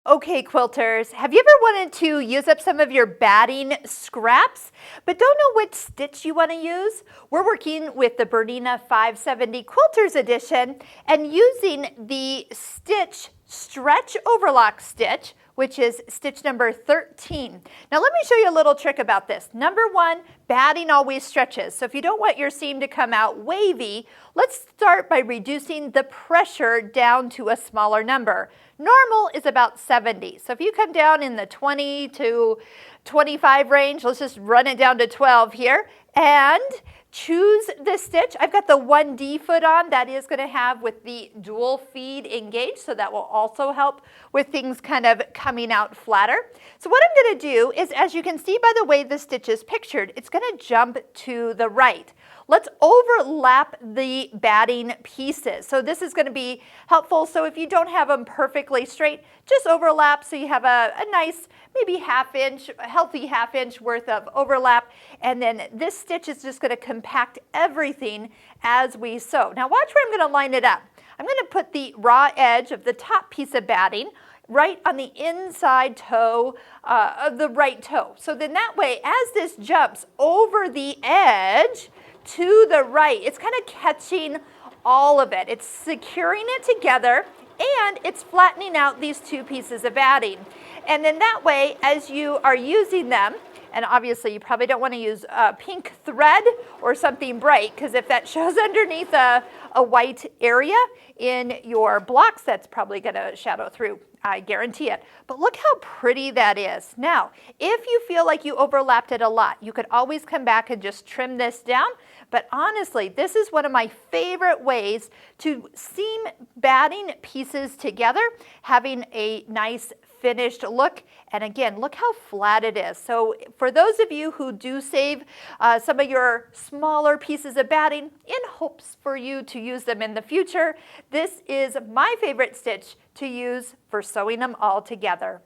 Okay, quilters, have you ever wanted to use up some of your batting scraps, but don't know which stitch you want to use? We're working with the BERNINA 570 Quilters Edition and using the stitch stretch overlock stitch, which is stitch number 13. Now let me show you a little trick about this. Number one, batting always stretches. So if you don't want your seam to come out wavy, let's start by reducing the pressure down to a smaller number. Normal is about 70. So if you come down in the 20 to 25 range, let's just run it down to 12 here and choose the stitch. I've got the 1D foot on. That is going to have with the dual feed engaged, so that will also help with things kind of coming out flatter. So what I'm going to do is, as you can see by the way the stitch is pictured, it's going to jump to the right. Let's overlap the batting pieces. So this is going to be helpful. So if you don't have them perfectly straight, just overlap so you have a nice, maybe a healthy half inch worth of overlap. And then this stitch is just going to compact everything as we sew. Now watch where I'm going to line it up. I'm going to put the raw edge of the top piece of batting right on the inside toe of the right toe. So then that way, as this jumps over the edge to the right, it's kind of catching all of it. It's securing it together and it's flattening out these two pieces of batting. And then that way, as you are using them, and obviously you probably don't want to use pink thread or something bright, because if that shows underneath a white area in your blocks, that's probably going to shadow through. I guarantee it. But look how pretty that is. Now, if you feel like you overlapped it a lot, you could always come back and just trim this down. But honestly, this is one of my favorite ways to seam batting pieces together, having a nice finished look. And again, look how flat it is. So for those of you who do save some of your smaller pieces of batting in hopes for you to use them in the future, this is my favorite stitch to use for sewing them all together.